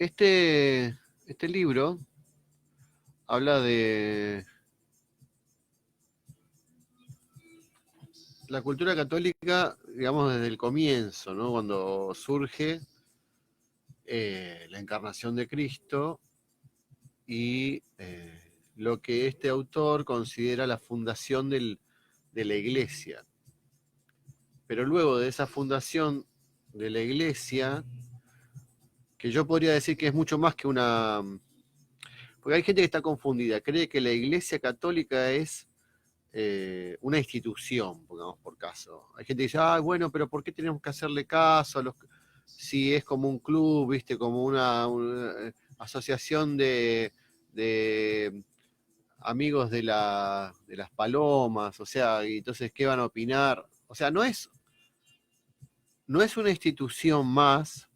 este libro habla de la cultura católica, digamos, desde el comienzo, ¿no? Cuando surge la encarnación de Cristo y lo que este autor considera la fundación de la iglesia. Pero luego de esa fundación de la iglesia, que yo podría decir que es mucho más que una... Porque hay gente que está confundida, cree que la iglesia católica es una institución, pongamos por caso. Hay gente que dice, ah, bueno, pero ¿por qué tenemos que hacerle caso a los... si es como un club, viste, como una asociación de amigos de las palomas, o sea, y entonces, ¿qué van a opinar? O sea, no es una institución más,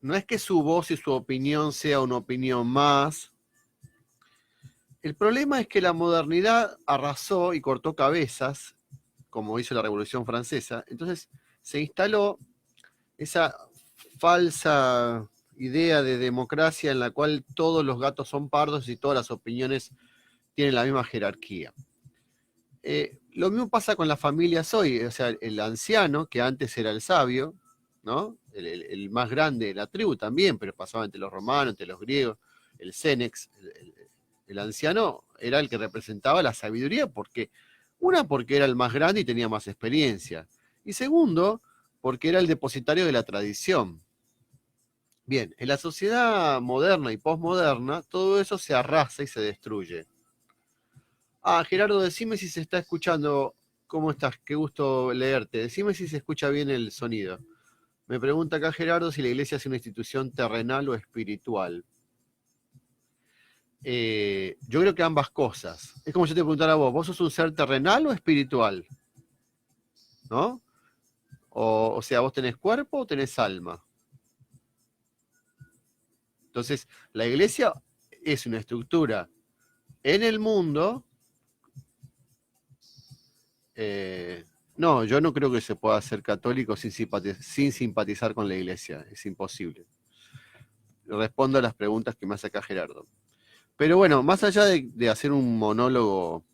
no es que su voz y su opinión sea una opinión más. El problema es que la modernidad arrasó y cortó cabezas, como hizo la Revolución Francesa. Entonces se instaló esa falsa idea de democracia en la cual todos los gatos son pardos y todas las opiniones tienen la misma jerarquía. Lo mismo pasa con las familias hoy, o sea, el anciano, que antes era el sabio, ¿no? El más grande de la tribu también, pero pasaba entre los romanos, entre los griegos, el Cenex, el anciano era el que representaba la sabiduría, porque era el más grande y tenía más experiencia, y segundo, porque era el depositario de la tradición. Bien, en la sociedad moderna y posmoderna, todo eso se arrasa y se destruye. Ah, Gerardo, decime si se está escuchando. ¿Cómo estás? Qué gusto leerte. Decime si se escucha bien el sonido. Me pregunta acá Gerardo si la iglesia es una institución terrenal o espiritual. Yo creo que ambas cosas. Es como si yo te preguntara a vos, ¿vos sos un ser terrenal o espiritual? ¿No? O sea, ¿vos tenés cuerpo o tenés alma? Entonces, la iglesia es una estructura en el mundo. No, yo no creo que se pueda ser católico sin simpatizar con la iglesia. Es imposible. Respondo a las preguntas que me hace acá Gerardo. Pero bueno, más allá de hacer un monólogo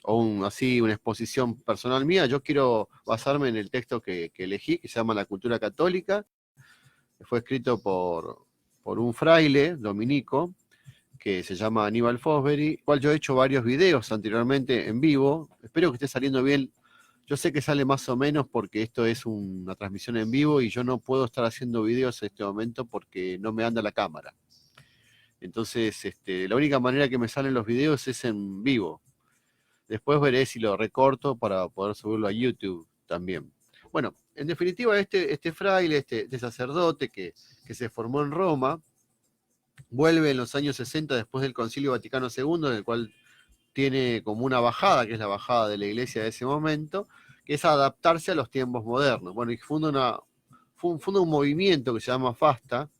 o así una exposición personal mía, yo quiero basarme en el texto que elegí, que se llama La cultura católica, que fue escrito por un fraile dominico, que se llama Aníbal Fosbury, cual yo he hecho varios videos anteriormente en vivo. Espero que esté saliendo bien. Yo sé que sale más o menos porque esto es una transmisión en vivo y yo no puedo estar haciendo videos en este momento porque no me anda la cámara. Entonces, la única manera que me salen los videos es en vivo. Después veré si lo recorto para poder subirlo a YouTube también. Bueno, en definitiva, este fraile, este sacerdote que se formó en Roma, vuelve en los años 60 después del Concilio Vaticano II, en el cual tiene como una bajada, que es la bajada de la iglesia de ese momento, que es adaptarse a los tiempos modernos. Bueno, y funda un movimiento que se llama FASTA,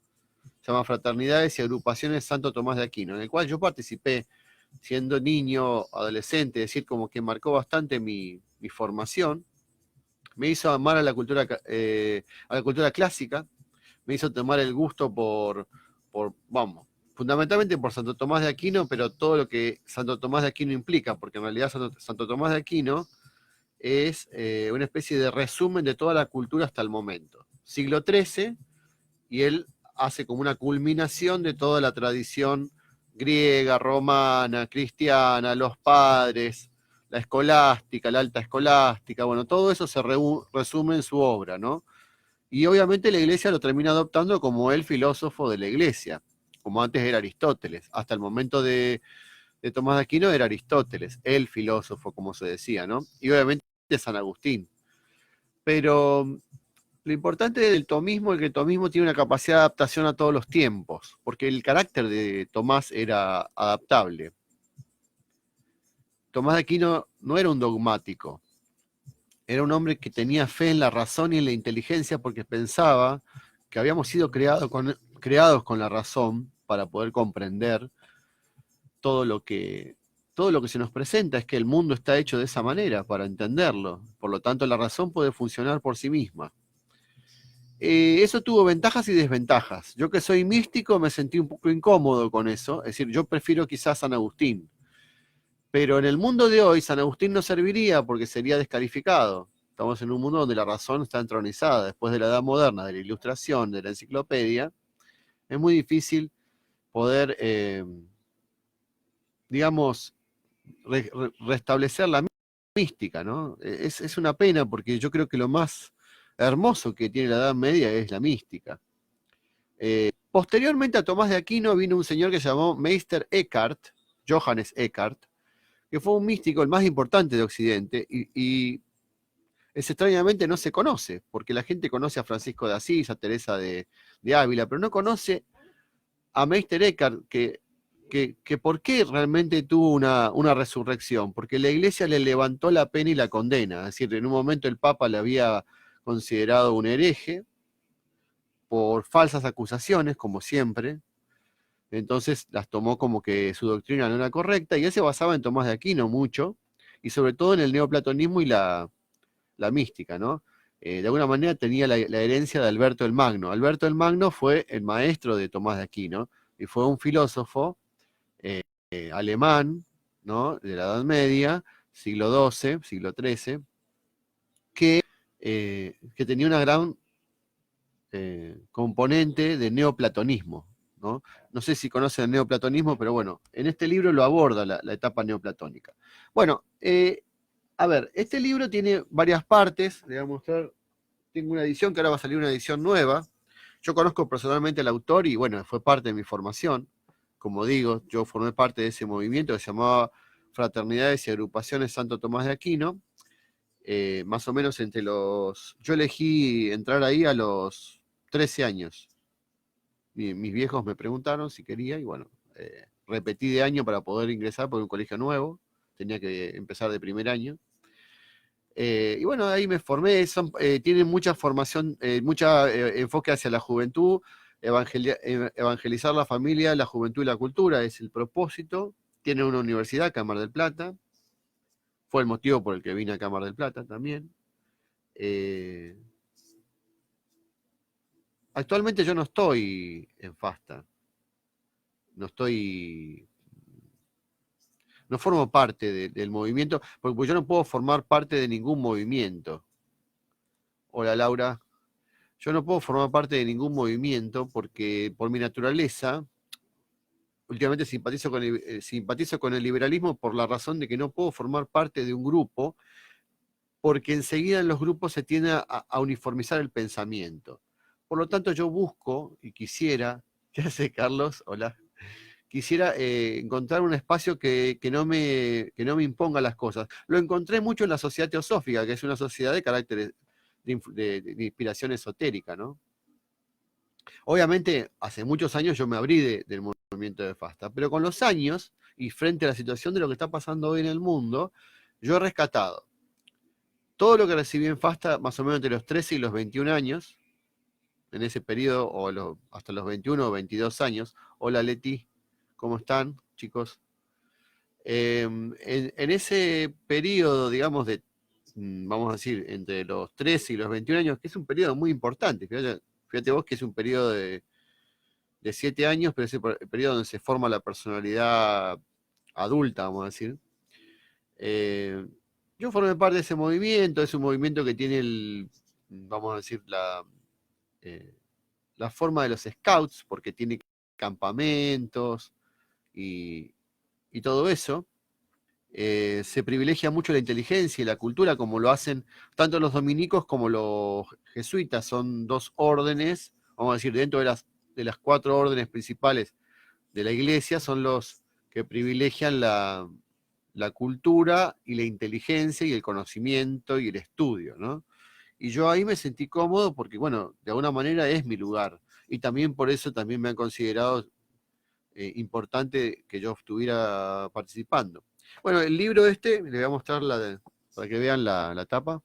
se llama Fraternidades y Agrupaciones Santo Tomás de Aquino, en el cual yo participé siendo niño, adolescente, es decir, como que marcó bastante mi formación. Me hizo amar a la cultura clásica, me hizo tomar el gusto vamos, fundamentalmente por Santo Tomás de Aquino, pero todo lo que Santo Tomás de Aquino implica, porque en realidad Santo Tomás de Aquino es una especie de resumen de toda la cultura hasta el momento. Siglo XIII, y él hace como una culminación de toda la tradición griega, romana, cristiana, los padres, la escolástica, la alta escolástica, bueno, todo eso se resume en su obra, ¿no? Y obviamente la iglesia lo termina adoptando como el filósofo de la iglesia, como antes era Aristóteles. Hasta el momento de Tomás de Aquino era Aristóteles, el filósofo, como se decía, ¿no? Y obviamente San Agustín. Pero lo importante del tomismo es que el tomismo tiene una capacidad de adaptación a todos los tiempos, porque el carácter de Tomás era adaptable. Tomás de Aquino no era un dogmático, era un hombre que tenía fe en la razón y en la inteligencia porque pensaba que habíamos sido creados con la razón para poder comprender todo lo que se nos presenta. Es que el mundo está hecho de esa manera para entenderlo. Por lo tanto, la razón puede funcionar por sí misma. Eso tuvo ventajas y desventajas. Yo que soy místico me sentí un poco incómodo con eso, es decir, yo prefiero quizás San Agustín, pero en el mundo de hoy San Agustín no serviría porque sería descalificado. Estamos en un mundo donde la razón está entronizada. Después de la Edad Moderna, de la Ilustración, de la Enciclopedia, es muy difícil poder, digamos, restablecer la mística, ¿no? Es una pena porque yo creo que lo más hermoso que tiene la Edad Media es la mística. Posteriormente a Tomás de Aquino vino un señor que se llamó Meister Eckhart, Johannes Eckhart, que fue un místico el más importante de Occidente y extrañamente no se conoce, porque la gente conoce a Francisco de Asís, a Teresa de Ávila, pero no conoce a Meister Eckhart, que por qué realmente tuvo una resurrección, porque la iglesia le levantó la pena y la condena, es decir, en un momento el Papa le había considerado un hereje por falsas acusaciones, como siempre, entonces las tomó como que su doctrina no era correcta, y él se basaba en Tomás de Aquino mucho, y sobre todo en el neoplatonismo y la mística, ¿no? De alguna manera tenía la herencia de Alberto el Magno. Alberto el Magno fue el maestro de Tomás de Aquino, y fue un filósofo alemán, ¿no? De la Edad Media, siglo XII, siglo XIII, que tenía una gran componente de neoplatonismo, ¿no? No sé si conocen el neoplatonismo, pero bueno, en este libro lo aborda la etapa neoplatónica. Bueno, a ver, este libro tiene varias partes, le voy a mostrar, tengo una edición que ahora va a salir una edición nueva. Yo conozco personalmente al autor y bueno, fue parte de mi formación. Como digo, yo formé parte de ese movimiento que se llamaba Fraternidades y Agrupaciones Santo Tomás de Aquino. Más o menos entre los... Yo elegí entrar ahí a los 13 años. Mis viejos me preguntaron si quería y bueno, repetí de año para poder ingresar por un colegio nuevo. Tenía que empezar de primer año. Y bueno, ahí me formé, tienen mucha formación, mucho enfoque hacia la juventud, evangelizar la familia, la juventud y la cultura, es el propósito. Tienen una universidad acá en Mar del Plata, fue el motivo por el que vine acá a Mar del Plata también. Eh, Actualmente yo no estoy en FASTA, no estoy, no formo parte del movimiento, porque pues yo no puedo formar parte de ningún movimiento. Hola Laura. Yo no puedo formar parte de ningún movimiento porque por mi naturaleza, últimamente simpatizo con el liberalismo por la razón de que no puedo formar parte de un grupo, porque enseguida en los grupos se tiende a uniformizar el pensamiento. Por lo tanto, yo busco y quisiera, ¿qué hace Carlos? Hola. Quisiera encontrar un espacio que no me imponga las cosas. Lo encontré mucho en la sociedad teosófica, que es una sociedad de carácter de inspiración esotérica, ¿no? Obviamente, hace muchos años yo me abrí del movimiento de FASTA, pero con los años y frente a la situación de lo que está pasando hoy en el mundo, yo he rescatado todo lo que recibí en FASTA más o menos entre los 13 y los 21 años, en ese periodo, hasta los 21 o 22 años. Hola Leti, ¿cómo están, chicos? En ese periodo, digamos, vamos a decir, entre los 13 y los 21 años, que es un periodo muy importante, fíjate vos que es un periodo de 7 años, pero es el periodo donde se forma la personalidad adulta, vamos a decir. Eh, yo formé parte de ese movimiento, es un movimiento que tiene vamos a decir, eh, la forma de los scouts, porque tiene campamentos y, y todo eso. Se privilegia mucho la inteligencia y la cultura, como lo hacen tanto los dominicos como los jesuitas. Son dos órdenes, vamos a decir, dentro de las 4 órdenes principales de la iglesia, son los que privilegian la cultura y la inteligencia y el conocimiento y el estudio, ¿no? Y yo ahí me sentí cómodo porque, bueno, de alguna manera es mi lugar. Y también por eso también me han considerado importante que yo estuviera participando. Bueno, el libro este, le voy a mostrar para que vean la tapa,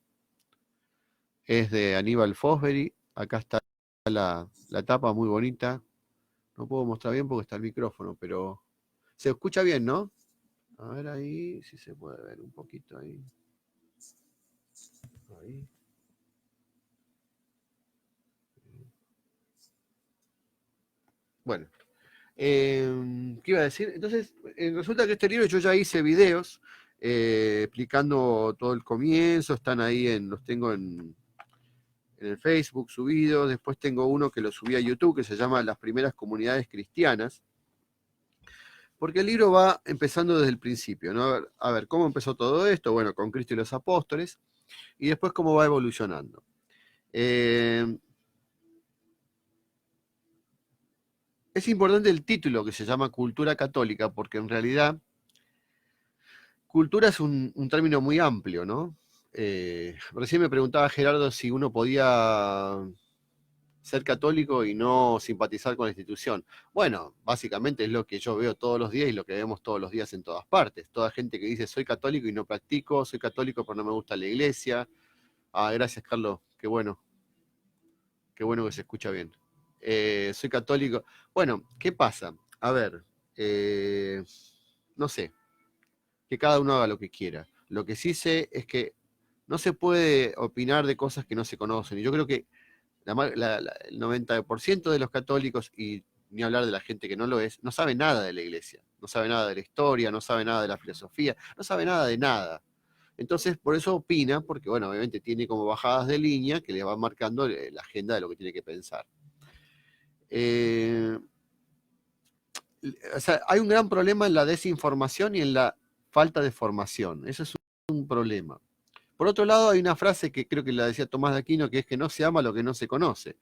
es de Aníbal Fosbury. Acá está la tapa muy bonita. No puedo mostrar bien porque está el micrófono, pero se escucha bien, ¿no? A ver ahí, si se puede ver un poquito ahí. Ahí. Bueno, ¿qué iba a decir? Entonces, resulta que este libro yo ya hice videos explicando todo el comienzo, están ahí, los tengo en el Facebook subidos, después tengo uno que lo subí a YouTube que se llama Las primeras comunidades cristianas, porque el libro va empezando desde el principio, ¿no? A ver, ¿cómo empezó todo esto? Bueno, con Cristo y los apóstoles, y después cómo va evolucionando. Es importante el título que se llama Cultura Católica, porque en realidad cultura es un término muy amplio, ¿no? Recién me preguntaba Gerardo si uno podía ser católico y no simpatizar con la institución. Bueno, básicamente es lo que yo veo todos los días y lo que vemos todos los días en todas partes. Toda gente que dice soy católico y no practico, soy católico pero no me gusta la iglesia. Ah, gracias Carlos, qué bueno que se escucha bien. Soy católico. Bueno, ¿qué pasa? A ver, no sé, que cada uno haga lo que quiera. Lo que sí sé es que no se puede opinar de cosas que no se conocen. Y yo creo que el 90% de los católicos, y ni hablar de la gente que no lo es, no sabe nada de la iglesia, no sabe nada de la historia, no sabe nada de la filosofía, no sabe nada de nada. Entonces, por eso opina, porque, bueno, obviamente tiene como bajadas de línea que le van marcando la agenda de lo que tiene que pensar. Eh, o sea, hay un gran problema en la desinformación y en la falta de formación. Eso es un problema. Por otro lado, hay una frase que creo que la decía Tomás de Aquino, que es que no se ama lo que no se conoce.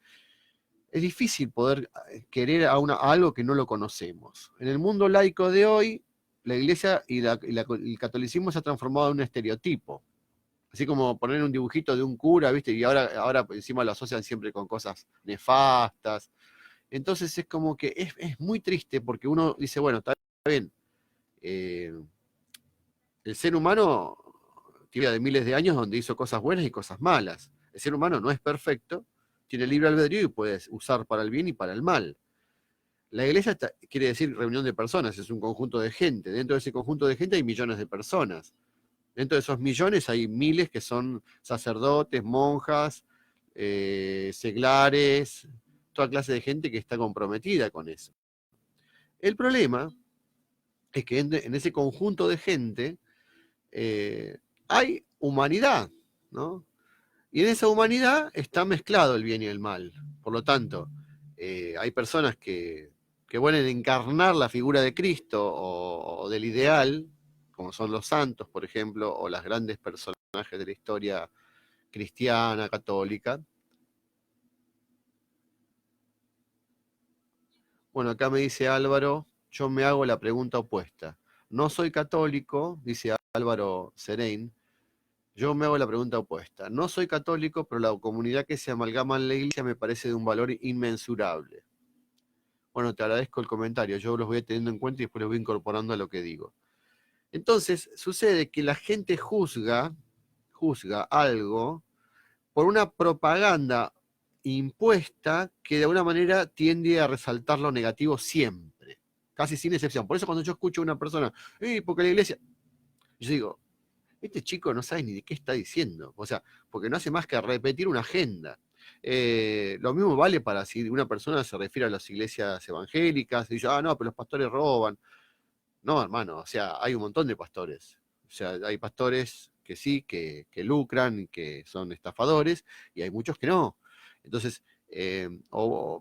Es difícil poder querer a algo que no lo conocemos. En el mundo laico de hoy, la iglesia y el catolicismo se ha transformado en un estereotipo. Así como poner un dibujito de un cura, ¿viste? Y ahora encima lo asocian siempre con cosas nefastas. Entonces es como que es muy triste porque uno dice, bueno, está bien, eh, el ser humano tiene de miles de años donde hizo cosas buenas y cosas malas. El ser humano no es perfecto, tiene libre albedrío y puede usar para el bien y para el mal. La iglesia quiere decir reunión de personas, es un conjunto de gente. Dentro de ese conjunto de gente hay millones de personas. Dentro de esos millones hay miles que son sacerdotes, monjas, seglares, toda clase de gente que está comprometida con eso. El problema es que en ese conjunto de gente hay humanidad, ¿no? Y en esa humanidad está mezclado el bien y el mal. Por lo tanto, hay personas que vuelven a encarnar la figura de Cristo o del ideal, como son los santos, por ejemplo, o las grandes personajes de la historia cristiana, católica. Bueno, acá me dice Álvaro, yo me hago la pregunta opuesta. No soy católico, dice Álvaro Serein, yo me hago la pregunta opuesta. No soy católico, pero la comunidad que se amalgama en la iglesia me parece de un valor inmensurable. Bueno, te agradezco el comentario, yo los voy teniendo en cuenta y después los voy incorporando a lo que digo. Entonces, sucede que la gente juzga algo por una propaganda impuesta que de alguna manera tiende a resaltar lo negativo siempre, casi sin excepción. Por eso cuando yo escucho a una persona, porque la iglesia, yo digo, este chico no sabe ni de qué está diciendo, o sea, porque no hace más que repetir una agenda. Lo mismo vale para si una persona se refiere a las iglesias evangélicas y dice, no, pero los pastores roban. No, hermano, o sea, hay un montón de pastores. O sea, hay pastores que sí, que lucran, que son estafadores, y hay muchos que no. Entonces,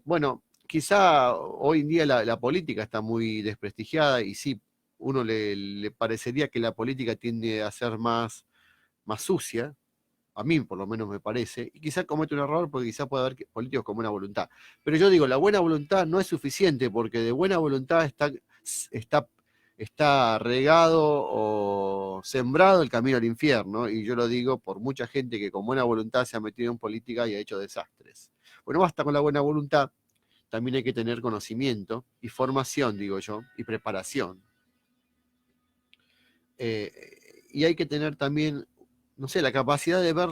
bueno, quizá hoy en día la política está muy desprestigiada y sí, uno le parecería que la política tiende a ser más sucia, a mí por lo menos me parece, y quizá comete un error porque quizá puede haber políticos con buena voluntad. Pero yo digo, la buena voluntad no es suficiente porque de buena voluntad está regado o sembrado el camino al infierno, y yo lo digo por mucha gente que con buena voluntad se ha metido en política y ha hecho desastres. Bueno, basta con la buena voluntad, también hay que tener conocimiento y formación, digo yo, y preparación. Y hay que tener también, no sé, la capacidad de ver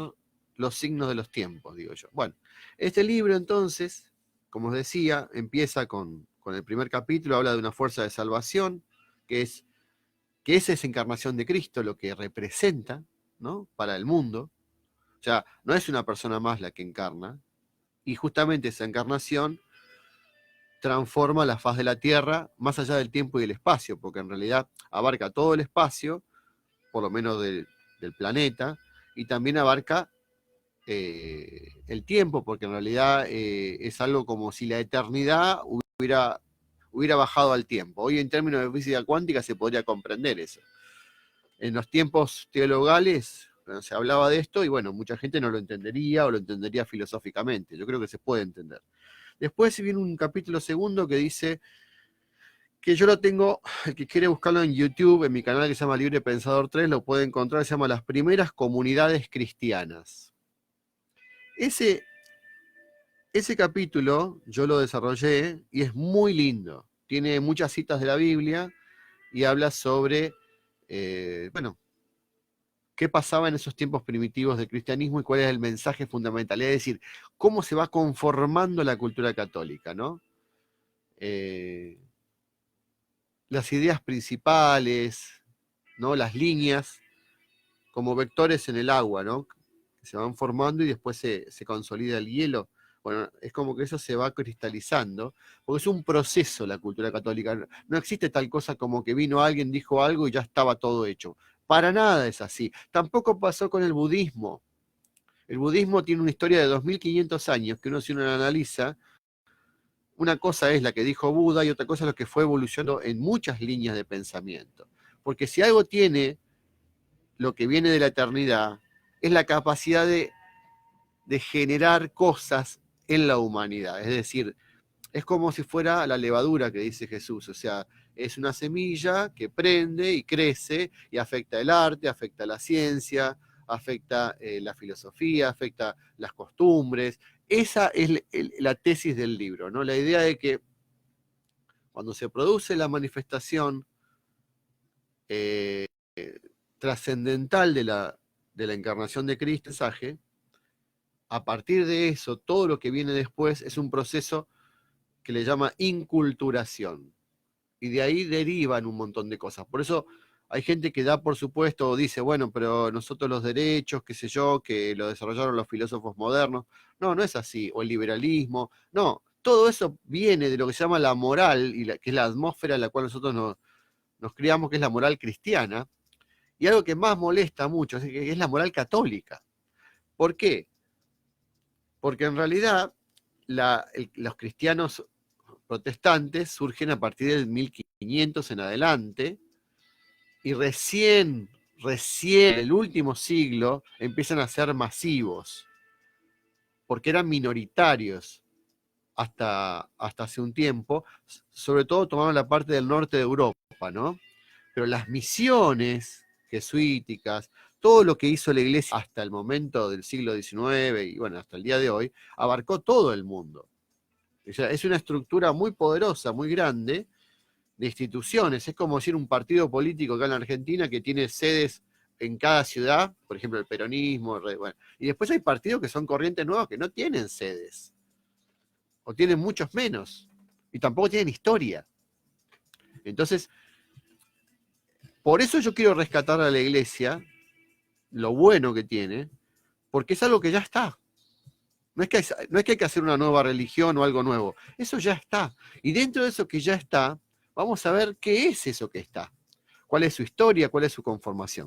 los signos de los tiempos, digo yo. Bueno, este libro entonces, como os decía, empieza con el primer capítulo, habla de una fuerza de salvación, que es esa encarnación de Cristo, lo que representa, ¿no? Para el mundo. O sea, no es una persona más la que encarna, y justamente esa encarnación transforma la faz de la Tierra más allá del tiempo y el espacio, porque en realidad abarca todo el espacio, por lo menos del planeta, y también abarca el tiempo, porque en realidad es algo como si la eternidad hubiera bajado al tiempo. Hoy en términos de física cuántica se podría comprender eso. En los tiempos teologales se hablaba de esto y bueno, mucha gente no lo entendería o lo entendería filosóficamente. Yo creo que se puede entender. Después viene un capítulo segundo que dice que yo lo tengo, el que quiere buscarlo en YouTube, en mi canal que se llama Libre Pensador 3, lo puede encontrar, se llama Las Primeras Comunidades Cristianas. Ese capítulo yo lo desarrollé y es muy lindo. Tiene muchas citas de la Biblia y habla sobre, bueno, qué pasaba en esos tiempos primitivos del cristianismo y cuál es el mensaje fundamental. Es decir, cómo se va conformando la cultura católica, ¿no? Las ideas principales, ¿no? Las líneas, como vectores en el agua, ¿no? Que se van formando y después se consolida el hielo. Bueno, es como que eso se va cristalizando, porque es un proceso la cultura católica. No existe tal cosa como que vino alguien, dijo algo y ya estaba todo hecho. Para nada es así. Tampoco pasó con el budismo. El budismo tiene una historia de 2500 años, que uno si uno la analiza, una cosa es la que dijo Buda y otra cosa es lo que fue evolucionando en muchas líneas de pensamiento. Porque si algo tiene lo que viene de la eternidad, es la capacidad de generar cosas en la humanidad. Es decir, es como si fuera la levadura que dice Jesús. O sea, es una semilla que prende y crece y afecta el arte, afecta la ciencia, afecta la filosofía, afecta las costumbres. Esa es la tesis del libro, ¿no? La idea de que cuando se produce la manifestación trascendental de la encarnación de Cristo, a partir de eso, todo lo que viene después es un proceso que le llama inculturación. Y de ahí derivan un montón de cosas. Por eso hay gente que da por supuesto o dice, bueno, pero nosotros los derechos, qué sé yo, que lo desarrollaron los filósofos modernos. No, no es así. O el liberalismo. No, todo eso viene de lo que se llama la moral, que es la atmósfera en la cual nosotros nos criamos, que es la moral cristiana. Y algo que más molesta mucho es la moral católica. ¿Por qué? Porque en realidad los cristianos protestantes surgen a partir del 1500 en adelante y recién en el último siglo empiezan a ser masivos, porque eran minoritarios hasta hace un tiempo, sobre todo tomaron la parte del norte de Europa, ¿no? Pero las misiones jesuíticas, todo lo que hizo la iglesia hasta el momento del siglo XIX y bueno, hasta el día de hoy, abarcó todo el mundo. O sea, es una estructura muy poderosa, muy grande, de instituciones. Es como decir un partido político acá en la Argentina que tiene sedes en cada ciudad, por ejemplo el peronismo, bueno. Y después hay partidos que son corrientes nuevas que no tienen sedes, o tienen muchos menos, y tampoco tienen historia. Entonces, por eso yo quiero rescatar a la iglesia, lo bueno que tiene, porque es algo que ya está. No es que hay que hacer una nueva religión o algo nuevo, eso ya está. Y dentro de eso que ya está, vamos a ver qué es eso que está, cuál es su historia, cuál es su conformación.